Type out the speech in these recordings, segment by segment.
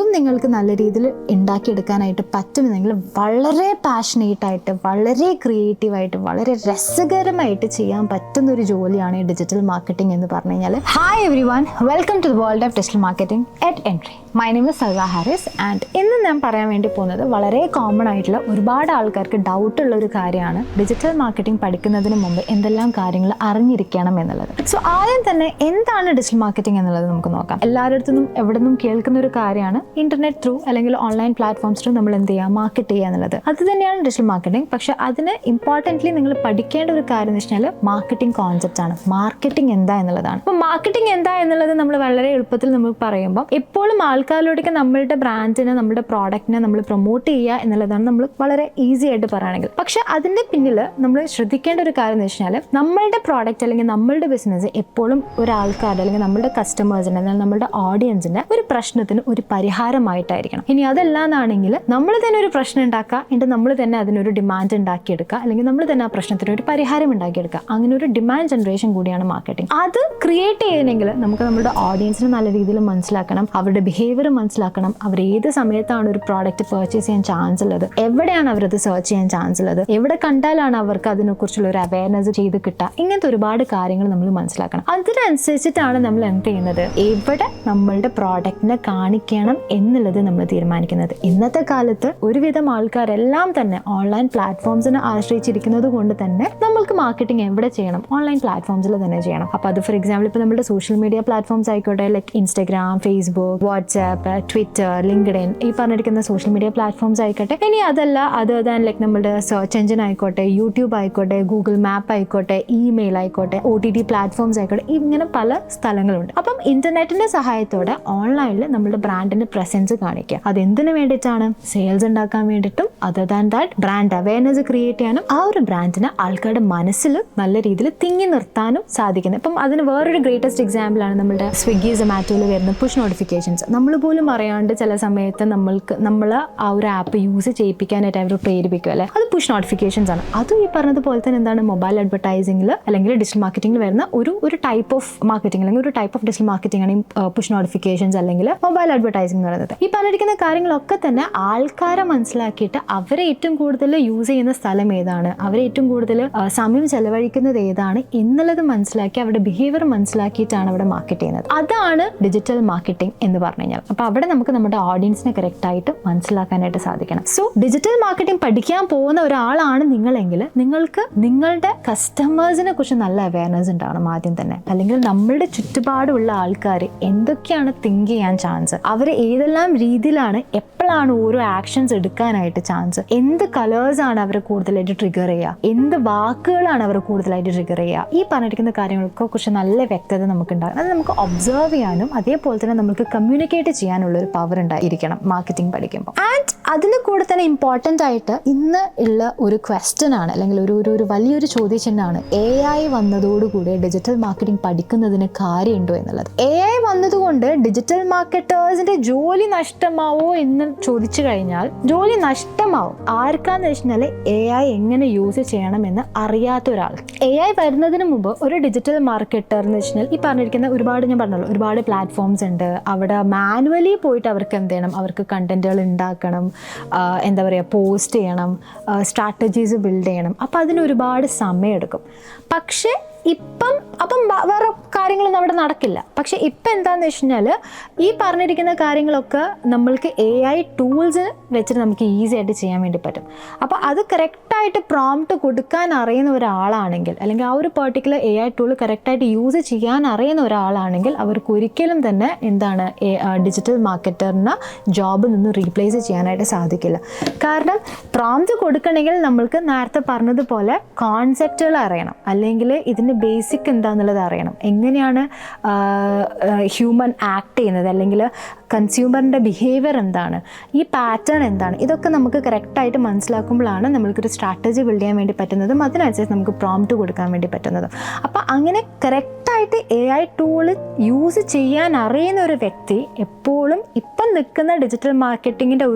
ഇതും നിങ്ങൾക്ക് നല്ല രീതിയിൽ ഉണ്ടാക്കിയെടുക്കാനായിട്ട് പറ്റുമെന്നെങ്കിൽ വളരെ പാഷനേറ്റായിട്ട്, വളരെ ക്രിയേറ്റീവായിട്ട്, വളരെ രസകരമായിട്ട് ചെയ്യാൻ പറ്റുന്ന ഒരു ജോലിയാണ് ഈ ഡിജിറ്റൽ മാർക്കറ്റിംഗ് എന്ന് പറഞ്ഞു കഴിഞ്ഞാൽ. Hi everyone, welcome to the world of digital marketing at Entri. My name is Salva Haris and ഇന്ന് ഞാൻ പറയാൻ വേണ്ടി പോകുന്നത് വളരെ കോമൺ ആയിട്ടുള്ള ഒരുപാട് ആൾക്കാർക്ക് ഡൗട്ടുള്ള ഒരു കാര്യമാണ് ഡിജിറ്റൽ മാർക്കറ്റിംഗ് പഠിക്കുന്നതിന് മുമ്പ് എന്തെല്ലാം കാര്യങ്ങൾ അറിഞ്ഞിരിക്കണം എന്നുള്ളത്. സോ ആദ്യം തന്നെ എന്താണ് ഡിജിറ്റൽ മാർക്കറ്റിംഗ് എന്നുള്ളത് നമുക്ക് നോക്കാം. എല്ലാവരുടെ എവിടെ നിന്നും കേൾക്കുന്ന ഒരു കാര്യമാണ് ഇന്റർനെറ്റ് ത്രൂ അല്ലെങ്കിൽ ഓൺലൈൻ പ്ലാറ്റ്ഫോംസ് ത്രൂ നമ്മൾ എന്ത് ചെയ്യുക, മാർക്കറ്റ് ചെയ്യുക എന്നുള്ളത്. അത് തന്നെയാണ് ഡിജിറ്റൽ മാർക്കറ്റിംഗ്. പക്ഷെ അതിന് ഇമ്പോർട്ടൻ്റ്ലി നിങ്ങൾ പഠിക്കേണ്ട ഒരു കാര്യം എന്ന് വെച്ചാൽ മാർക്കറ്റിംഗ് കോൺസെപ്റ്റ് ആണ്. മാർക്കറ്റിംഗ് എന്താ എന്നുള്ളതാണ്. അപ്പോൾ മാർക്കറ്റിംഗ് എന്താ എന്നുള്ളത് നമ്മൾ വളരെ എളുപ്പത്തിൽ നമ്മൾ പറയുമ്പോൾ എപ്പോഴും ആൾക്കാരിലേക്ക് നമ്മളുടെ ബ്രാൻഡിനെ, നമ്മുടെ പ്രോഡക്റ്റിനെ നമ്മൾ പ്രൊമോട്ട് ചെയ്യുക എന്നുള്ളതാണ് നമ്മൾ വളരെ ഈസി ആയിട്ട് പറയുകയാണെങ്കിൽ. പക്ഷെ അതിൻ്റെ പിന്നിൽ നമ്മൾ ശ്രദ്ധിക്കേണ്ട ഒരു കാര്യം എന്ന് വെച്ചാൽ നമ്മളുടെ പ്രോഡക്റ്റ് അല്ലെങ്കിൽ നമ്മളുടെ ബിസിനസ് എപ്പോഴും ഒരാൾക്കാരുടെ അല്ലെങ്കിൽ നമ്മുടെ കസ്റ്റമേഴ്സിൻ്റെ അല്ലെങ്കിൽ നമ്മുടെ ഓഡിയൻസിൻ്റെ ഒരു പ്രശ്നത്തിന് ഒരു പരിഹാരമായിട്ടായിരിക്കണം. ഇനി അതല്ലാന്നാണെങ്കിൽ നമ്മൾ തന്നെ ഒരു പ്രശ്നം ഉണ്ടാക്കുക, എന്നിട്ട് നമ്മൾ തന്നെ അതിനൊരു ഡിമാൻഡ് ഉണ്ടാക്കിയെടുക്കുക, അല്ലെങ്കിൽ നമ്മൾ തന്നെ ആ പ്രശ്നത്തിന് ഒരു പരിഹാരം ഉണ്ടാക്കിയെടുക്കുക. അങ്ങനെ ഒരു ഡിമാൻഡ് ജനറേഷൻ കൂടിയാണ് മാർക്കറ്റിംഗ്. അത് ക്രിയേറ്റ് ചെയ്യണമെങ്കിൽ നമുക്ക് നമ്മുടെ ഓഡിയൻസിനെ നല്ല രീതിയിൽ മനസ്സിലാക്കണം, അവരുടെ ബിഹേവിയർ മനസ്സിലാക്കണം, അവർ ഏത് സമയത്താണ് ഒരു പ്രോഡക്റ്റ് പർച്ചേസ് ചെയ്യാൻ ചാൻസ് ഉള്ളത്, എവിടെയാണ് അവരത് സെർച്ച് ചെയ്യാൻ ചാൻസ് ഉള്ളത്, എവിടെ കണ്ടാലാണ് അവർക്ക് അതിനെക്കുറിച്ചുള്ള ഒരു അവയർനെസ് ചെയ്ത് കിട്ടുക. ഇങ്ങനത്തെ ഒരുപാട് കാര്യങ്ങൾ നമ്മൾ മനസ്സിലാക്കണം. അതിനനുസരിച്ചിട്ടാണ് നമ്മൾ എന്ത് ചെയ്യുന്നത്, എവിടെ നമ്മളുടെ പ്രോഡക്റ്റിനെ കാണിക്കണം എന്നുള്ളത് നമ്മൾ തീരുമാനിക്കുന്നത്. ഇന്നത്തെ കാലത്ത് ഒരുവിധം ആൾക്കാരെല്ലാം തന്നെ ഓൺലൈൻ പ്ലാറ്റ്ഫോംസിനെ ആശ്രയിച്ചിരിക്കുന്നത് കൊണ്ട് തന്നെ നമ്മൾക്ക് മാർക്കറ്റിംഗ് എവിടെ ചെയ്യണം, ഓൺലൈൻ പ്ലാറ്റ്ഫോംസിൽ തന്നെ ചെയ്യണം. അപ്പോൾ അത് ഫോർ എക്സാമ്പിൾ ഇപ്പോൾ നമ്മുടെ സോഷ്യൽ മീഡിയ പ്ലാറ്റ്ഫോംസ് ആയിക്കോട്ടെ, like Instagram, Facebook, WhatsApp, Twitter, LinkedIn, ഈ പറഞ്ഞിരിക്കുന്ന സോഷ്യൽ മീഡിയ പ്ലാറ്റ്ഫോംസ് ആയിക്കോട്ടെ. ഇനി അതല്ല അതർ ദാൻ ലൈക്ക് നമ്മുടെ സെർച്ച് എഞ്ചിൻ ആയിക്കോട്ടെ, യൂട്യൂബ് ആയിക്കോട്ടെ, ഗൂഗിൾ മാപ്പ് ആയിക്കോട്ടെ, ഇമെയിൽ ആയിക്കോട്ടെ, OTT പ്ലാറ്റ്ഫോംസ് ആയിക്കോട്ടെ, ഇങ്ങനെ പല സ്ഥലങ്ങളുണ്ട്. അപ്പം ഇന്റർനെറ്റിന്റെ സഹായത്തോടെ ഓൺലൈനിൽ നമ്മുടെ ബ്രാൻഡിന്റെ പ്രസൻസ് കാണിക്കുക. അതെന്തിനു വേണ്ടിയിട്ടാണ്? സെയിൽസ് ഉണ്ടാക്കാൻ വേണ്ടിയിട്ടും other than that brand awareness create ചെയ്യാനും ആ ഒരു ബ്രാൻഡിനെ ആൾക്കാരുടെ മനസ്സിൽ നല്ല രീതിയിൽ തിങ്ങി നിർത്താനും സാധിക്കുന്നത്. ഇപ്പം അതിന് വേറൊരു ഗ്രേറ്റസ്റ്റ് എക്സാമ്പിൾ ആണ് നമ്മുടെ സ്വിഗ്ഗി, സൊമാറ്റോയിൽ വരുന്ന പുഷ് നോട്ടിഫിക്കേഷൻസ്. നമ്മൾ പോലും അറിയാണ്ട് ചില സമയത്ത് നമ്മൾ ആ ഒരു ആപ്പ് യൂസ് ചെയ്യിപ്പിക്കാനായിട്ട് അവർ പ്രേരിപ്പിക്കും അല്ലേ, അത് പുഷ് നോട്ടിഫിക്കേഷൻസ് ആണ്. അതും ഈ പറഞ്ഞതുപോലെ തന്നെ എന്താണ്, മൊബൈൽ അഡ്വർടൈസിംഗിൽ അല്ലെങ്കിൽ ഡിജിറ്റൽ മാർക്കറ്റിംഗിൽ വരുന്ന ഒരു ടൈപ്പ് ഓഫ് മാർക്കറ്റിംഗ് അല്ലെങ്കിൽ ഒരു ടൈപ്പ് ഓഫ് ഡിജിറ്റൽ മാർക്കറ്റിംഗ് ആണ് ഈ പുഷ് നോട്ടിഫിക്കേഷൻസ് അല്ലെങ്കിൽ മൊബൈൽ അഡ്വർടൈസിംഗ് എന്ന് പറയുന്നത്. ഈ പറഞ്ഞിരിക്കുന്ന കാര്യങ്ങളൊക്കെ തന്നെ ആൾക്കാരെ മനസ്സിലാക്കിയിട്ട് അവരെ ഏറ്റവും കൂടുതൽ യൂസ് ചെയ്യുന്ന സ്ഥലം ഏതാണ്, അവരെ ഏറ്റവും കൂടുതൽ സമയം ചെലവഴിക്കുന്നത് ഏതാണ് എന്നുള്ളത് മനസ്സിലാക്കി അവരുടെ ബിഹേവിയർ മനസ്സിലാക്കിയിട്ടാണ് അവിടെ മാർക്കറ്റ് ചെയ്യുന്നത്. അതാണ് ഡിജിറ്റൽ മാർക്കറ്റിംഗ് എന്ന് പറഞ്ഞു കഴിഞ്ഞാൽ. അപ്പോൾ അവിടെ നമുക്ക് നമ്മുടെ ഓഡിയൻസിനെ കറക്റ്റ് ആയിട്ട് മനസ്സിലാക്കാനായിട്ട് സാധിക്കണം. സോ ഡിജിറ്റൽ മാർക്കറ്റിംഗ് പഠിക്കാൻ പോകുന്ന ഒരാളാണ് നിങ്ങളെങ്കിൽ നിങ്ങൾക്ക് നിങ്ങളുടെ കസ്റ്റമേഴ്സിനെ കുറിച്ച് നല്ല അവയർനെസ് ഉണ്ടാവണം ആദ്യം തന്നെ. അല്ലെങ്കിൽ നമ്മളുടെ ചുറ്റുപാടുള്ള ആൾക്കാർ എന്തൊക്കെയാണ് തിങ്ക് ചെയ്യാൻ ചാൻസ്, അവർ ഏതെല്ലാം രീതിയിലാണ് എപ്പോഴാണ് ഓരോ ആക്ഷൻസ് എടുക്കാനായിട്ട് ചാൻസ്, എന്ത് കളേഴ്സ് ആണ് അവരെ കൂടുതലായിട്ട് ട്രിഗർ ചെയ്യുക, എന്ത് വാക്കുകളാണ് അവർ കൂടുതലായിട്ട് ട്രിഗർ ചെയ്യുക, ഈ പറഞ്ഞിരിക്കുന്ന കാര്യങ്ങളൊക്കെ കുറിച്ച് നല്ല വ്യക്തത നമുക്ക് ഉണ്ടാകും. അത് നമുക്ക് ഒബ്സർവ് ചെയ്യാനും അതേപോലെ തന്നെ നമുക്ക് കമ്മ്യൂണിക്കേറ്റ് ചെയ്യാനുള്ള ഒരു പവർ ഉണ്ടായിരിക്കണം മാർക്കറ്റിംഗ് പഠിക്കുമ്പോൾ. ആൻഡ് അതിന് കൂടെ തന്നെ ഇമ്പോർട്ടൻ്റ് ആയിട്ട് ഇന്ന് ഉള്ള ഒരു ക്വസ്റ്റ്യൻ ആണ്, അല്ലെങ്കിൽ ഒരു വലിയൊരു ചോദ്യചിഹ്നമാണ് AI വന്നതോടുകൂടി ഡിജിറ്റൽ മാർക്കറ്റിംഗ് പഠിക്കുന്നതിന് കാര്യമുണ്ടോ എന്നുള്ളത്. AI വന്നതുകൊണ്ട് ഡിജിറ്റൽ മാർക്കറ്റേഴ്സിന്റെ ജോലി നഷ്ടമാവോ എന്ന് ചോദിച്ചു കഴിഞ്ഞാൽ ജോലി നഷ്ടമാവും. ആർക്കാന്ന് വെച്ചാൽ AI എങ്ങനെ യൂസ് ചെയ്യണമെന്ന് അറിയാത്ത ഒരാൾ. AI വരുന്നതിന് മുമ്പ് ഒരു ഡിജിറ്റൽ മാർക്കറ്റർ എന്ന് വെച്ചാൽ ഈ പറഞ്ഞിരിക്കുന്ന ഞാൻ പറഞ്ഞല്ലോ ഒരുപാട് പ്ലാറ്റ്ഫോംസ് ഉണ്ട്. അവിടെ മാനുവലി പോയിട്ട് അവർക്ക് എന്ത് ചെയ്യണം, അവർക്ക് കണ്ടന്റുകൾ ഉണ്ടാക്കണം, എന്താ പറയുക, പോസ്റ്റ് ചെയ്യണം, സ്ട്രാറ്റജീസ് ബിൽഡ് ചെയ്യണം. അപ്പം അതിന് ഒരുപാട് സമയമെടുക്കും. പക്ഷേ അപ്പം വേറെ കാര്യങ്ങളൊന്നും അവിടെ നടക്കില്ല. പക്ഷെ ഇപ്പം എന്താണെന്ന് വെച്ച് കഴിഞ്ഞാൽ ഈ പറഞ്ഞിരിക്കുന്ന കാര്യങ്ങളൊക്കെ നമ്മൾക്ക് AI ടൂൾസ് വെച്ചിട്ട് നമുക്ക് ഈസി ആയിട്ട് ചെയ്യാൻ വേണ്ടി പറ്റും. അപ്പോൾ അത് കറക്റ്റായിട്ട് പ്രോംപ്റ്റ് കൊടുക്കാൻ അറിയുന്ന ഒരാളാണെങ്കിൽ, അല്ലെങ്കിൽ ആ ഒരു പെർട്ടിക്കുലർ AI ടൂൾ കറക്റ്റായിട്ട് യൂസ് ചെയ്യാൻ അറിയുന്ന ഒരാളാണെങ്കിൽ അവർക്ക് ഒരിക്കലും തന്നെ എന്താണ് ഡിജിറ്റൽ മാർക്കറ്ററിന് ജോബിൽ നിന്ന് റീപ്ലേസ് ചെയ്യാനായിട്ട് സാധിക്കില്ല. കാരണം പ്രോംപ്റ്റ് കൊടുക്കണമെങ്കിൽ നമ്മൾക്ക് നേരത്തെ പറഞ്ഞതുപോലെ കോൺസെപ്റ്റുകൾ അറിയണം, അല്ലെങ്കിൽ ഇതിൻ്റെ ബേസിക് എന്താണെന്നുള്ളത് അറിയണം. എങ്ങനെയാണ് ഹ്യൂമൻ ആക്ട് ചെയ്യുന്നത്, അല്ലെങ്കിൽ കൺസ്യൂമറിൻ്റെ ബിഹേവിയർ എന്താണ്, ഈ പാറ്റേൺ എന്താണ്, ഇതൊക്കെ നമുക്ക് കറക്റ്റായിട്ട് മനസ്സിലാക്കുമ്പോഴാണ് നമ്മൾക്കൊരു സ്ട്രാറ്റജി ബിൽഡ് ചെയ്യാൻ വേണ്ടി പറ്റുന്നതും അതിനനുസരിച്ച് നമുക്ക് പ്രോംപ്റ്റ് കൊടുക്കാൻ വേണ്ടി പറ്റുന്നതും. അപ്പോൾ അങ്ങനെ കറക്റ്റായിട്ട് AI ടൂൾ യൂസ് ചെയ്യാൻ അറിയുന്ന ഒരു വ്യക്തി എപ്പോഴും ഇപ്പം നിൽക്കുന്ന ഡിജിറ്റൽ മാർക്കറ്റിങ്ങിൻ്റെ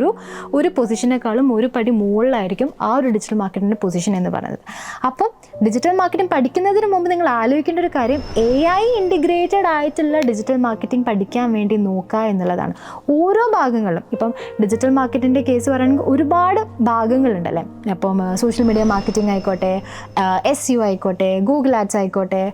ഒരു പൊസിഷനേക്കാളും ഒരു പടി മുകളിലായിരിക്കും ആ ഒരു ഡിജിറ്റൽ മാർക്കറ്റിങ്ങിൻ്റെ പൊസിഷൻ എന്ന് പറയുന്നത്. അപ്പം ഡിജിറ്റൽ മാർക്കറ്റിംഗ് പഠിക്കുന്നതിന് മുമ്പ് നിങ്ങൾ ആലോചിക്കേണ്ട ഒരു കാര്യം AI ഇൻറ്റിഗ്രേറ്റഡ് ആയിട്ടുള്ള ഡിജിറ്റൽ മാർക്കറ്റിംഗ് പഠിക്കാൻ വേണ്ടി നോക്കുക എന്നുള്ളതാണ്. ഓരോ ഭാഗങ്ങളും ഇപ്പം ഡിജിറ്റൽ മാർക്കറ്റിൻ്റെ കേസ് പറയുകയാണെങ്കിൽ ഒരുപാട് ഭാഗങ്ങളുണ്ടല്ലേ. അപ്പം സോഷ്യൽ മീഡിയ മാർക്കറ്റിംഗ് ആയിക്കോട്ടെ, SEO ആയിക്കോട്ടെ, ഗൂഗിൾ ആഡ്സ് ആയിക്കോട്ടെ,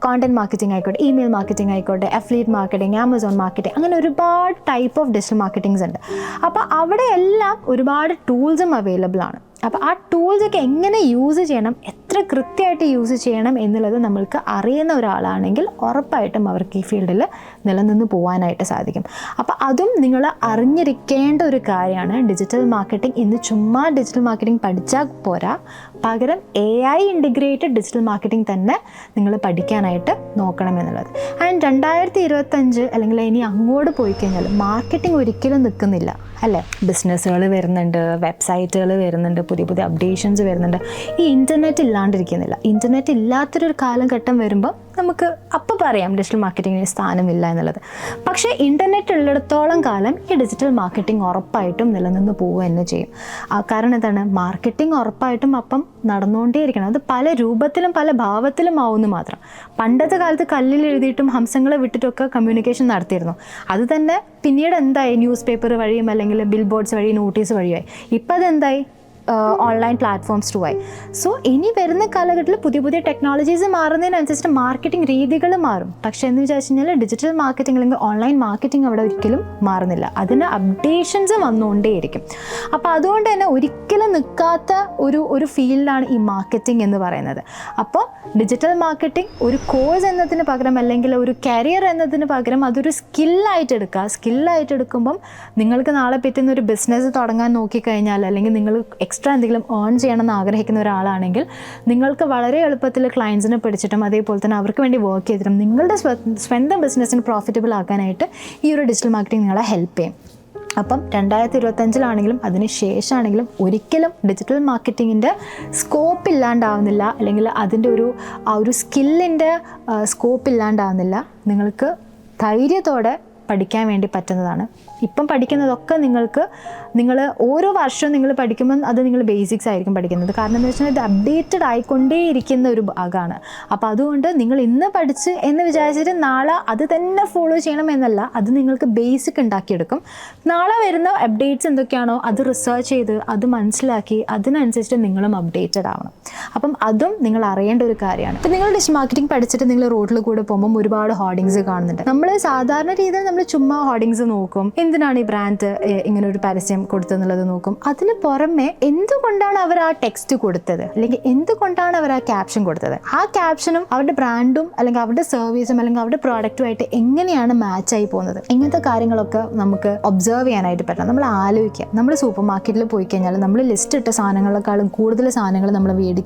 കോണ്ടന്റ് മാർക്കറ്റിംഗ് ആയിക്കോട്ടെ, ഇമെയിൽ മാർക്കറ്റിംഗ് ആയിക്കോട്ടെ, അഫിലിയേറ്റ് മാർക്കറ്റിംഗ്, ആമസോൺ മാർക്കറ്റിംഗ്, അങ്ങനെ ഒരുപാട് ടൈപ്പ് ഓഫ് ഡിജിറ്റൽ മാർക്കറ്റിംഗ്സ് ഉണ്ട്. അപ്പോൾ അവിടെയെല്ലാം ഒരുപാട് ടൂൾസും അവൈലബിൾ ആണ്. അപ്പോൾ ആ ടൂൾസൊക്കെ എങ്ങനെ യൂസ് ചെയ്യണം, എത്ര കൃത്യമായിട്ട് യൂസ് ചെയ്യണം എന്നുള്ളത് നമ്മൾക്ക് അറിയുന്ന ഒരാളാണെങ്കിൽ ഉറപ്പായിട്ടും അവർക്ക് ഈ ഫീൽഡിൽ നിലനിന്ന് പോകാനായിട്ട് സാധിക്കും. അപ്പോൾ അതും നിങ്ങൾ അറിഞ്ഞിരിക്കേണ്ട ഒരു കാര്യമാണ്. ഡിജിറ്റൽ മാർക്കറ്റിംഗ് ഇന്ന് ചുമ്മാ ഡിജിറ്റൽ മാർക്കറ്റിംഗ് പഠിച്ചാൽ പോരാ, പകരം AI ഇൻറ്റിഗ്രേറ്റഡ് ഡിജിറ്റൽ മാർക്കറ്റിംഗ് തന്നെ നിങ്ങൾ പഠിക്കാനായിട്ട് നോക്കണം എന്നുള്ളത്. ആൻഡ് 2025 അല്ലെങ്കിൽ ഇനി അങ്ങോട്ട് പോയി കഴിഞ്ഞാൽ മാർക്കറ്റിംഗ് ഒരിക്കലും നിൽക്കുന്നില്ല അല്ലേ. ബിസിനസ്സുകൾ വരുന്നുണ്ട്, വെബ്സൈറ്റുകൾ വരുന്നുണ്ട്, പുതിയ പുതിയ അപ്ഡേഷൻസ് വരുന്നുണ്ട്. ഈ ഇൻ്റർനെറ്റ് ഇല്ലാണ്ടിരിക്കുന്നില്ല. ഇൻ്റർനെറ്റ് ഇല്ലാത്തൊരു കാലഘട്ടം വരുമ്പോൾ നമുക്ക് അപ്പോൾ പറയാം ഡിജിറ്റൽ മാർക്കറ്റിങ്ങിന് സ്ഥാനമില്ല എന്നുള്ളത്. പക്ഷേ ഇൻ്റർനെറ്റ് ഉള്ളിടത്തോളം കാലം ഈ ഡിജിറ്റൽ മാർക്കറ്റിംഗ് ഉറപ്പായിട്ടും നിലനിന്ന് പോവുക തന്നെ ചെയ്യും. കാരണം എന്താണ്, മാർക്കറ്റിംഗ് ഉറപ്പായിട്ടും അപ്പം നടന്നുകൊണ്ടേയിരിക്കണം. അത് പല രൂപത്തിലും പല ഭാവത്തിലും ആവുമെന്ന് മാത്രം. പണ്ടത്തെ കാലത്ത് കല്ലിൽ എഴുതിയിട്ടും ഹംസങ്ങളെ വിട്ടിട്ടൊക്കെ കമ്മ്യൂണിക്കേഷൻ നടത്തിയിരുന്നു. അത് തന്നെ പിന്നീട് എന്തായി, ന്യൂസ് പേപ്പർ വഴിയും അല്ലെങ്കിൽ ബിൽ ബോർഡ്സ് വഴി, നോട്ടീസ് വഴിയായി. ഇപ്പം അതെന്തായി, ഓൺലൈൻ പ്ലാറ്റ്ഫോംസ് ത്രൂ ആയി. സോ ഇനി വരുന്ന കാലഘട്ടത്തിൽ പുതിയ പുതിയ ടെക്നോളജീസ് മാറുന്നതിനനുസരിച്ച് മാർക്കറ്റിംഗ് രീതികൾ മാറും. പക്ഷേ എന്ന് വിചാരിച്ചു കഴിഞ്ഞാൽ ഡിജിറ്റൽ മാർക്കറ്റിംഗ് അല്ലെങ്കിൽ ഓൺലൈൻ മാർക്കറ്റിംഗ് അവിടെ ഒരിക്കലും മാറുന്നില്ല. അതിന് അപ്ഡേഷൻസ് വന്നുകൊണ്ടേയിരിക്കും. അപ്പോൾ അതുകൊണ്ട് തന്നെ ഒരിക്കലും നിൽക്കാത്ത ഒരു ഫീൽഡാണ് ഈ മാർക്കറ്റിംഗ് എന്ന് പറയുന്നത്. അപ്പോൾ ഡിജിറ്റൽ മാർക്കറ്റിംഗ് ഒരു കോഴ്സ് എന്നതിന് പകരം അല്ലെങ്കിൽ ഒരു കരിയർ എന്നതിന് പകരം അതൊരു സ്കില്ലായിട്ട് എടുക്കുക. സ്കില്ലായിട്ട് എടുക്കുമ്പം നിങ്ങൾക്ക് നാളെ പറ്റുന്ന ഒരു ബിസിനസ് തുടങ്ങാൻ നോക്കിക്കഴിഞ്ഞാൽ, അല്ലെങ്കിൽ നിങ്ങൾ എക്സ്ട്രാ എന്തെങ്കിലും ഏൺ ചെയ്യണമെന്ന് ആഗ്രഹിക്കുന്ന ഒരാളാണെങ്കിൽ നിങ്ങൾക്ക് വളരെ എളുപ്പത്തിൽ ക്ലയൻസിനെ പിടിച്ചിട്ടും അതേപോലെ തന്നെ അവർക്ക് വേണ്ടി വർക്ക് ചെയ്തിട്ടും നിങ്ങളുടെ സ്വന്തം ബിസിനസ്സിന് പ്രോഫിറ്റബിൾ ആക്കാനായിട്ട് ഈ ഒരു ഡിജിറ്റൽ മാർക്കറ്റിംഗ് നിങ്ങളെ ഹെൽപ്പ് ചെയ്യും. അപ്പം 2025 അതിന് ശേഷമാണെങ്കിലും ഒരിക്കലും ഡിജിറ്റൽ മാർക്കറ്റിങ്ങിൻ്റെ സ്കോപ്പ് ഇല്ലാണ്ടാവുന്നില്ല, അല്ലെങ്കിൽ അതിൻ്റെ ആ ഒരു സ്കില്ലിൻ്റെ സ്കോപ്പ് ഇല്ലാണ്ടാവുന്നില്ല. നിങ്ങൾക്ക് ധൈര്യത്തോടെ പഠിക്കാൻ വേണ്ടി പറ്റുന്നതാണ്. ഇപ്പം പഠിക്കുന്നതൊക്കെ നിങ്ങൾ ഓരോ വർഷവും നിങ്ങൾ പഠിക്കുമ്പോൾ അത് നിങ്ങൾ ബേസിക്സ് ആയിരിക്കും പഠിക്കുന്നത്. കാരണം എന്താ വെച്ചാൽ ഇത് അപ്ഡേറ്റഡ് ആയിക്കൊണ്ടേയിരിക്കുന്ന ഒരു ഭാഗമാണ്. അപ്പോൾ അതുകൊണ്ട് നിങ്ങൾ ഇന്ന് പഠിച്ച് എന്ന് വിചാരിച്ചിട്ട് നാളെ അത് തന്നെ ഫോളോ ചെയ്യണം എന്നല്ല, അത് നിങ്ങൾക്ക് ബേസിക് ഉണ്ടാക്കിയെടുക്കും. നാളെ വരുന്ന അപ്ഡേറ്റ്സ് എന്തൊക്കെയാണോ അത് റിസർച്ച് ചെയ്ത് അത് മനസ്സിലാക്കി അതിനനുസരിച്ച് നിങ്ങളും അപ്ഡേറ്റഡ് ആവണം. അപ്പം അതും നിങ്ങൾ അറിയേണ്ട ഒരു കാര്യമാണ്. ഇപ്പം നിങ്ങൾ ഡിജിറ്റൽ മാർക്കറ്റിംഗ് പഠിച്ചിട്ട് നിങ്ങൾ റോഡിൽ കൂടെ പോകുമ്പോൾ ഒരുപാട് ഹോർഡിങ്സ് കാണുന്നുണ്ട്. നമ്മൾ സാധാരണ രീതിയിൽ നമ്മൾ ചുമ്മാ ഹോർഡിങ്സ് നോക്കും, എന്തിനാണ് ഈ ബ്രാൻഡ് ഇങ്ങനെ ഒരു പരസ്യം കൊടുത്തെന്നുള്ളത് നോക്കും. അതിന് പുറമെ എന്തുകൊണ്ടാണ് അവർ ആ ടെക്സ്റ്റ് കൊടുത്തത്, അല്ലെങ്കിൽ എന്തുകൊണ്ടാണ് അവർ ആ ക്യാപ്ഷൻ കൊടുത്തത്, ആ ക്യാപ്ഷനും അവരുടെ ബ്രാൻഡും അല്ലെങ്കിൽ അവരുടെ സർവീസും അല്ലെങ്കിൽ അവരുടെ പ്രോഡക്റ്റുമായിട്ട് എങ്ങനെയാണ് മാച്ച് ആയി പോകുന്നത്, ഇങ്ങനത്തെ കാര്യങ്ങളൊക്കെ നമുക്ക് ഒബ്സർവ് ചെയ്യാനായിട്ട് പറ്റണം. നമ്മൾ ആലോചിക്കുക, നമ്മൾ സൂപ്പർ മാർക്കറ്റിൽ പോയി കഴിഞ്ഞാൽ നമ്മൾ ലിസ്റ്റ് ഇട്ട സാധനങ്ങളെക്കാളും കൂടുതൽ സാധനങ്ങൾ നമ്മൾ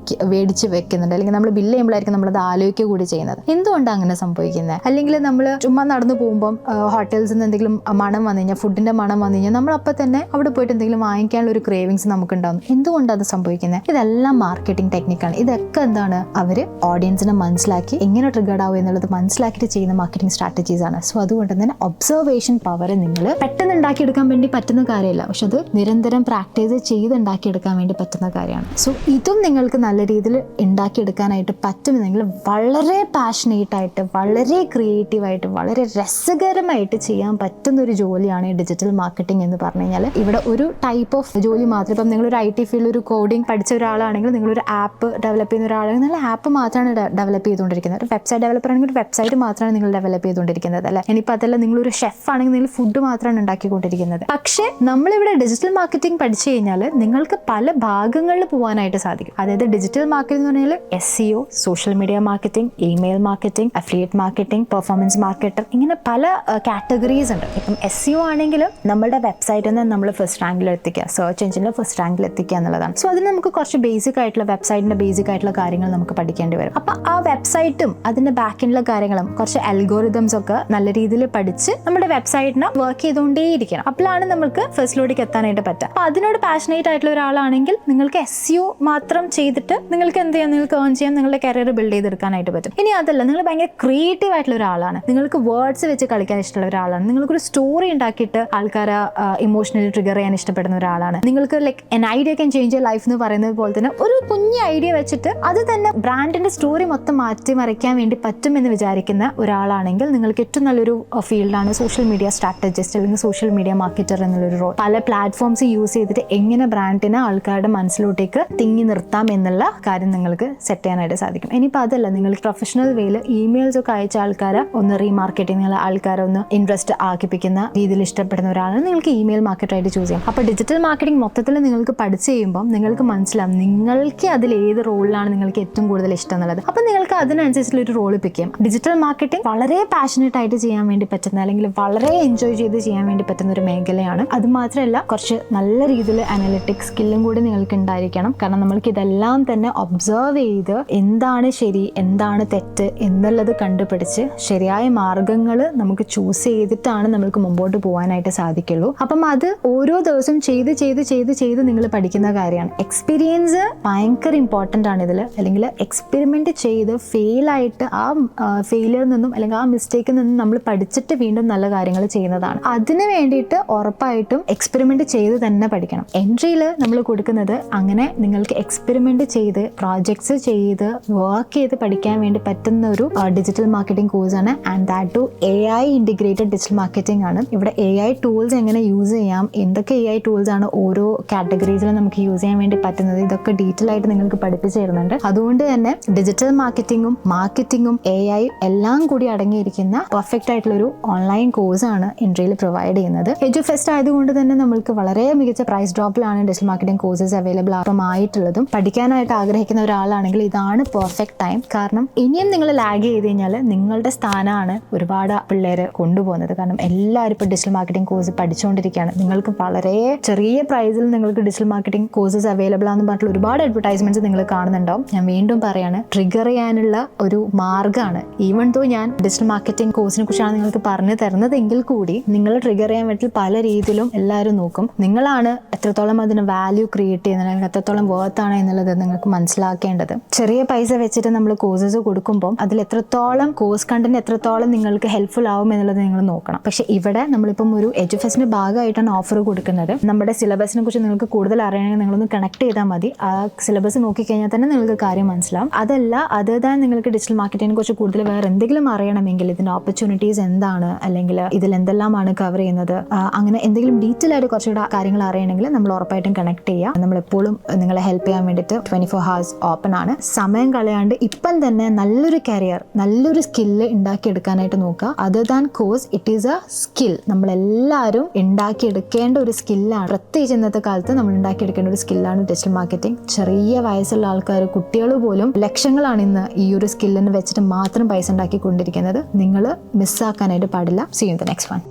മേടിച്ച് വെക്കുന്നുണ്ട്, അല്ലെങ്കിൽ നമ്മൾ ബില്ല് ചെയ്യുമ്പോഴായിരിക്കും നമ്മളത് ആലോചിക്കുക കൂടി ചെയ്യുന്നത്. എന്തുകൊണ്ടാണ് അങ്ങനെ സംഭവിക്കുന്നത്? അല്ലെങ്കിൽ നമ്മൾ ചുമ്മാ നടന്നു പോകുമ്പം ഹോട്ടൽസിൽ നിന്ന് എന്തെങ്കിലും മണം വന്നു കഴിഞ്ഞാൽ, ഫുഡിൻ്റെ മണം വന്നു കഴിഞ്ഞാൽ നമ്മളപ്പോൾ തന്നെ അവിടെ പോയിട്ട് എന്തെങ്കിലും വാങ്ങിക്കാനുള്ള ഒരു ക്രേവിങ്സ് നമുക്കുണ്ടാകും. എന്തുകൊണ്ടാണ് അത് സംഭവിക്കുന്നത്? ഇതെല്ലാം മാർക്കറ്റിംഗ് ടെക്നിക്കാണ്. ഇതൊക്കെ എന്താണ്, അവർ ഓഡിയൻസിനെ മനസ്സിലാക്കി എങ്ങനെ ട്രിഗർഡ് ആവും എന്നുള്ളത് മനസ്സിലാക്കിയിട്ട് ചെയ്യുന്ന മാർക്കറ്റിംഗ് സ്ട്രാറ്റജീസ് ആണ്. സോ അതുകൊണ്ട് തന്നെ ഒബ്സർവേഷൻ പവർ നിങ്ങൾ പെട്ടെന്ന് ഉണ്ടാക്കിയെടുക്കാൻ വേണ്ടി പറ്റുന്ന കാര്യമല്ല, പക്ഷെ അത് നിരന്തരം പ്രാക്ടീസ് ചെയ്ത് ഉണ്ടാക്കിയെടുക്കാൻ വേണ്ടി പറ്റുന്ന കാര്യമാണ്. സോ ഇതും നിങ്ങൾക്ക് നല്ല രീതിയിൽ ഉണ്ടാക്കിയെടുക്കാനായിട്ട് പറ്റുമെന്നെങ്കിൽ വളരെ പാഷനേറ്റ് ആയിട്ട്, വളരെ ക്രിയേറ്റീവായിട്ട്, വളരെ രസകരമായിട്ട് ചെയ്യാൻ പറ്റുന്ന ഒരു ജോലിയാണ് ഈ ഡിജിറ്റൽ മാർക്കറ്റിംഗ് എന്ന് പറഞ്ഞു കഴിഞ്ഞാൽ. ഇവിടെ ഒരു ടൈപ്പ് ഓഫ് ജോലി മാത്രം. ഇപ്പം നിങ്ങളൊരു IT ഫീൽഡിൽ ഒരു കോഡിംഗ് പഠിച്ച ഒരാളാണെങ്കിൽ, നിങ്ങളൊരു ആപ്പ് ഡെവലപ്പ് ചെയ്യുന്ന ഒരാളാണെങ്കിൽ നിങ്ങൾ ആപ്പ് മാത്രമാണ് ഡെവലപ്പ് ചെയ്തുകൊണ്ടിരിക്കുന്നത്. ഒരു വെബ്സൈറ്റ് ഡെവലപ്പർ ആണെങ്കിൽ ഒരു വെബ്സൈറ്റ് മാത്രമാണ് നിങ്ങൾ ഡെവലപ്പ് ചെയ്തുകൊണ്ടിരിക്കുന്നത് അല്ലേ. ഇനിയിപ്പോൾ അതല്ല, നിങ്ങളൊരു ഷെഫ് ആണെങ്കിൽ നിങ്ങൾ ഫുഡ് മാത്രമാണ് ഉണ്ടാക്കിക്കൊണ്ടിരിക്കുന്നത്. പക്ഷേ നമ്മളിവിടെ ഡിജിറ്റൽ മാർക്കറ്റിംഗ് പഠിച്ചു കഴിഞ്ഞാൽ നിങ്ങൾക്ക് പല ഭാഗങ്ങളിൽ പോകാനായിട്ട് സാധിക്കും. അതായത് ഡിജിറ്റൽ മാർക്കറ്റിംഗ് എന്ന് പറഞ്ഞാൽ SEO, social media marketing, email marketing, affiliate marketing, performance marketer, ഇങ്ങനെ പല കാറ്റഗറീസ് ഉണ്ട്. ഇപ്പം SEO ആണെങ്കിലും നമ്മുടെ വെബ്സൈറ്റിൽ നിന്ന് നമ്മൾ ഫസ്റ്റ് റാങ്കിൽ എത്തിക്കുക, സെർച്ച് എഞ്ചിനിൽ ഫസ്റ്റ് റാങ്കിൽ എത്തിക്കുക എന്നുള്ളതാണ്. സോ അതിന് നമുക്ക് കുറച്ച് ബേസിക് ആയിട്ടുള്ള വെബ്സൈറ്റിന്റെ ബേസിക് ആയിട്ടുള്ള കാര്യങ്ങൾ നമുക്ക് പഠിക്കേണ്ടി വരും. അപ്പം ആ വെബ്സൈറ്റും അതിന്റെ ബാക്കിലുള്ള കാര്യങ്ങളും കുറച്ച് അൽഗോറിതംസ് ഒക്കെ നല്ല രീതിയിൽ പഠിച്ച് നമ്മുടെ വെബ്സൈറ്റിനെ വർക്ക് ചെയ്തുകൊണ്ടേയിരിക്കണം. അപ്പോഴാണ് നമുക്ക് ഫസ്റ്റിലോട്ടേക്ക് എത്താനായിട്ട് പറ്റുക. അപ്പം അതിനോട് പാഷനേറ്റ് ആയിട്ടുള്ള ഒരാളാണെങ്കിൽ നിങ്ങൾക്ക് SEO മാത്രം ചെയ്തിട്ട് നിങ്ങൾക്ക് എന്ത് ചെയ്യാം, നിങ്ങൾക്ക് ഏൺ ചെയ്യാൻ, നിങ്ങളുടെ കരിയർ ബിൽഡ് ചെയ്തെടുക്കാനായിട്ട് പറ്റും. ഇനി അതല്ല, നിങ്ങൾ ഭയങ്കര ക്രിയേറ്റീവ് ആയിട്ടുള്ള ഒരാളാണ്, നിങ്ങൾക്ക് വേർഡ്സ് വെച്ച് കളിക്കാൻ ഇഷ്ടമുള്ള ഒരാളാണ്, നിങ്ങൾക്കൊരു സ്റ്റോറി ഉണ്ടാക്കിയിട്ട് ആൾക്കാരെ ഇമോഷണലി ട്രിഗർ ചെയ്യാൻ ഇഷ്ടപ്പെടുന്ന ഒരാളാണ്, നിങ്ങൾക്ക് like an idea can change your life എന്ന് പറയുന്നത് പോലെ തന്നെ ഒരു കുഞ്ഞു ഐഡിയ വെച്ചിട്ട് അത് തന്നെ ബ്രാൻഡിന്റെ സ്റ്റോറി മൊത്തം മാറ്റിമറിക്കാൻ വേണ്ടി പറ്റുമെന്ന് വിചാരിക്കുന്ന ഒരാളാണെങ്കിൽ നിങ്ങൾക്ക് ഏറ്റവും നല്ലൊരു ഫീൽഡാണ് സോഷ്യൽ മീഡിയ സ്ട്രാറ്റജിസ്റ്റ് അല്ലെങ്കിൽ സോഷ്യൽ മീഡിയ മാർക്കറ്റർ എന്നുള്ളൊരു റോൾ. പല പ്ലാറ്റ്ഫോംസ് യൂസ് ചെയ്തിട്ട് എങ്ങനെ ബ്രാൻഡിനെ ആൾക്കാരുടെ മനസ്സിലോട്ടേക്ക് തിങ്ങി നിർത്താം എന്നുള്ള കാര്യം നിങ്ങൾക്ക് സെറ്റ് ചെയ്യാനായിട്ട് സാധിക്കും. ഇനിയിപ്പോൾ അതല്ല, നിങ്ങൾ പ്രൊഫഷണൽ വേയിൽ ഇമെയിൽസ് ഒക്കെ അയച്ച ആൾക്കാരെ ഒന്ന് റീമാർക്കറ്റിംഗ് ആൾക്കാരെ ഒന്ന് ഇൻട്രസ്റ്റ് ആക്കിപ്പിക്കുന്ന രീതിയിൽ ഇഷ്ടപ്പെടുന്ന ഒരാളാണ് നിങ്ങൾക്ക് ഇമെയിൽ മാർക്കറ്റായിട്ട് ചൂസ് ചെയ്യാം. അപ്പോൾ ഡിജിറ്റൽ മാർക്കറ്റിംഗ് മൊത്തത്തിൽ നിങ്ങൾക്ക് പഠിച്ചു കഴിയുമ്പോൾ നിങ്ങൾക്ക് മനസ്സിലാവും നിങ്ങൾക്ക് അതിൽ ഏത് റോളിലാണ് നിങ്ങൾക്ക് ഏറ്റവും കൂടുതൽ ഇഷ്ടം എന്നുള്ളത്. അപ്പോൾ നിങ്ങൾക്ക് അതിനനുസരിച്ചുള്ള ഒരു റോൾ പിക്ക് ചെയ്യാം. ഡിജിറ്റൽ മാർക്കറ്റിംഗ് വളരെ പാഷനേറ്റ് ആയിട്ട് ചെയ്യാൻ വേണ്ടി പറ്റുന്ന അല്ലെങ്കിൽ വളരെ എൻജോയ് ചെയ്ത് ചെയ്യാൻ വേണ്ടി പറ്റുന്ന ഒരു മേഖലയാണ്. അത് മാത്രമല്ല കുറച്ച് നല്ല രീതിയിൽ അനലിറ്റിക്സ് സ്കില്ലും കൂടി നിങ്ങൾക്ക് ഉണ്ടായിരിക്കണം. കാരണം നമ്മൾക്ക് ഇതെല്ലാം തന്നെ ഒബ്സർവ് ചെയ്ത് എന്താണ് ശരി എന്താണ് തെറ്റ് എന്നുള്ളത് കണ്ടുപിടിച്ച് ശരിയായ മാർഗങ്ങൾ നമുക്ക് ചൂസ് ചെയ്തിട്ടാണ് നമ്മൾക്ക് മുമ്പോട്ട് പോകാനായിട്ട് സാധിക്കുള്ളൂ. അപ്പം അത് ഓരോ ദിവസവും ചെയ്ത് ചെയ്ത് ചെയ്ത് ചെയ്ത് നിങ്ങൾ പഠിക്കുന്ന കാര്യമാണ്. എക്സ്പീരിയൻസ് ഭയങ്കര ഇമ്പോർട്ടൻ്റ് ആണ് ഇതിൽ. അല്ലെങ്കിൽ എക്സ്പെരിമെന്റ് ചെയ്ത് ഫെയിലായിട്ട് ആ ഫെയിലിയറിൽ നിന്നും അല്ലെങ്കിൽ ആ മിസ്റ്റേക്കിൽ നിന്നും നമ്മൾ പഠിച്ചിട്ട് വീണ്ടും നല്ല കാര്യങ്ങൾ ചെയ്യുന്നതാണ്. അതിന് വേണ്ടിയിട്ട് ഉറപ്പായിട്ടും എക്സ്പെരിമെന്റ് ചെയ്ത് തന്നെ പഠിക്കണം. എൻട്രിയിൽ നമ്മൾ കൊടുക്കുന്നത് അങ്ങനെ നിങ്ങൾക്ക് എക്സ്പെരിമെന്റ് ചെയ്ത് പ്രോജക്ട്സ് ചെയ്ത് വർക്ക് ചെയ്ത് പഠിക്കാൻ വേണ്ടി പറ്റുന്ന ഒരു ഡിജിറ്റൽ മാർക്കറ്റിംഗ് കോഴ്സാണ്. And that too AI integrated digital marketing ആണ്. ഇവിടെ AI ടൂൾസ് എങ്ങനെ യൂസ് ചെയ്യാം, എന്തൊക്കെ AI ടൂൾസ് ആണ് ഓരോ കാറ്റഗറീസിലും നമുക്ക് യൂസ് ചെയ്യാൻ വേണ്ടി പറ്റുന്നത്, ഇതൊക്കെ ഡീറ്റെയിൽ ആയിട്ട് നിങ്ങൾക്ക് പഠിപ്പിച്ചു തരുന്നുണ്ട്. അതുകൊണ്ട് തന്നെ ഡിജിറ്റൽ മാർക്കറ്റിംഗും AI എല്ലാം കൂടി അടങ്ങിയിരിക്കുന്ന പെർഫെക്റ്റ് ആയിട്ടുള്ളൊരു ഓൺലൈൻ കോഴ്സാണ് എൻട്രിയിൽ പ്രൊവൈഡ് ചെയ്യുന്നത്. എഡ്യൂഫെസ്റ്റ് ആയതുകൊണ്ട് തന്നെ നമ്മൾക്ക് വളരെ മികച്ച പ്രൈസ് ഡ്രോപ്പിലാണ് ഡിജിറ്റൽ മാർക്കറ്റിംഗ് കോഴ്സസ് അവൈലബിൾ ആയിട്ടുള്ളതും. പഠിക്കാനായിട്ട് ആഗ്രഹിക്കുന്ന ഒരാളാണെങ്കിൽ ഇതാണ് പെർഫെക്റ്റ് ടൈം. കാരണം ഇനിയും നിങ്ങൾ ലാഗ് ചെയ്ത് കഴിഞ്ഞാൽ നിങ്ങളുടെ സ്ഥാനമാണ് ഒരുപാട് പിള്ളേർ കൊണ്ടുപോകുന്നത്. കാരണം എല്ലാവരും ഇപ്പോൾ ഡിജിറ്റൽ മാർക്കറ്റിംഗ് കോഴ്സ് പഠിച്ചുകൊണ്ടിരിക്കുകയാണ്. നിങ്ങൾക്ക് വളരെ ചെറിയ പ്രൈസിൽ നിങ്ങൾക്ക് ഡിജിറ്റൽ മാർക്കറ്റിംഗ് കോഴ്സസ് അവൈലബിൾ ആണെന്ന് പറഞ്ഞിട്ടുള്ള ഒരുപാട് അഡ്വർടൈസ്മെന്റ്സ് നിങ്ങൾ കാണുന്നുണ്ടാവും. ഞാൻ വീണ്ടും പറയാണ്, ട്രിഗർ ചെയ്യാനുള്ള ഒരു മാർഗ്ഗമാണ്. ഈവൻ ദോ ഞാൻ ഡിജിറ്റൽ മാർക്കറ്റിംഗ് കോഴ്സിനെ കുറിച്ചാണ് നിങ്ങൾക്ക് പറഞ്ഞു തരുന്നതെങ്കിൽ കൂടി നിങ്ങൾ ട്രിഗർ ചെയ്യാൻ വേണ്ടി പല രീതിയിലും എല്ലാവരും നോക്കും. നിങ്ങളാണ് എത്രത്തോളം അതിന് വാല്യൂ ക്രിയേറ്റ് ചെയ്യുന്നത് അല്ലെങ്കിൽ എത്രത്തോളം വർത്ത് ആണ് എന്നുള്ളത് നിങ്ങൾക്ക് മനസ്സിലാക്കേണ്ടത്. ചെറിയ പൈസ വെച്ചിട്ട് നമ്മൾ കോഴ്സസ് കൊടുക്കുമ്പോൾ അതിൽ എത്രത്തോളം കോഴ്സ് കണ്ടന്റ് എത്രത്തോളം നിങ്ങൾക്ക് ഹെൽപ്ഫുൾ ആവും എന്നുള്ളത് നിങ്ങൾ നോക്കണം. പക്ഷെ ഇവിടെ നമ്മളിപ്പം ഒരു എഡ്യൂഫെസ്റ്റിന്റെ ഭാഗമായിട്ടാണ് ഓഫർ കൊടുക്കുന്നത്. നമ്മുടെ സിലബസിനെ കുറിച്ച് നിങ്ങൾക്ക് കൂടുതൽ അറിയണമെങ്കിൽ നിങ്ങളൊന്ന് കണക്ട് ചെയ്താൽ മതി. ആ സിലബസ് നോക്കിക്കഴിഞ്ഞാൽ തന്നെ നിങ്ങൾക്ക് കാര്യം മനസ്സിലാവും. അതല്ല അതർ ദാൻ നിങ്ങൾക്ക് ഡിജിറ്റൽ മാർക്കറ്റിങ്ങിനെ കുറിച്ച് കൂടുതൽ വേറെ എന്തെങ്കിലും അറിയണമെങ്കിൽ ഇതിന്റെ ഓപ്പർച്യൂണിറ്റീസ് എന്താണ് അല്ലെങ്കിൽ ഇതിൽ എന്തെല്ലാമാണ് കവർ ചെയ്യുന്നത്, അങ്ങനെ എന്തെങ്കിലും ഡീറ്റെയിൽ ആയിട്ട് കുറച്ചുകൂടെ കാര്യങ്ങൾ അറിയണമെങ്കിൽ നമ്മൾ ഉറപ്പായിട്ടും കണക്ട് ചെയ്യുക. നമ്മളെപ്പോഴും നിങ്ങളെ ഹെൽപ്പ് ചെയ്യാൻ വേണ്ടിയിട്ട് 24 hours ഓപ്പൺ ആണ്. സമയം കളയാണ്ട് ഇപ്പം തന്നെ നല്ലൊരു കരിയർ നല്ലൊരു സ്കില്ല് ഉണ്ടാക്കിയെടുക്കാനായിട്ട് നോക്കുക. Other than course it is A skill. നമ്മളെല്ലാവരും ഉണ്ടാക്കിയെടുക്കേണ്ട ഒരു സ്കില്ലാണ്. പ്രത്യേകിച്ച് ഇന്നത്തെ കാലത്ത് നമ്മൾ ഉണ്ടാക്കിയെടുക്കേണ്ട ഒരു സ്കില്ലാണ് ഡിജിറ്റൽ മാർക്കറ്റിംഗ്. ചെറിയ വയസ്സുള്ള ആൾക്കാർ കുട്ടികൾ പോലും ലക്ഷങ്ങളാണ് ഇന്ന് ഈ ഒരു സ്കില്ലിന് വെച്ചിട്ട് മാത്രം പൈസ ഉണ്ടാക്കിക്കൊണ്ടിരിക്കുന്നത്. നിങ്ങൾ മിസ്സാക്കാനായിട്ട് പാടില്ല. See you in the next one.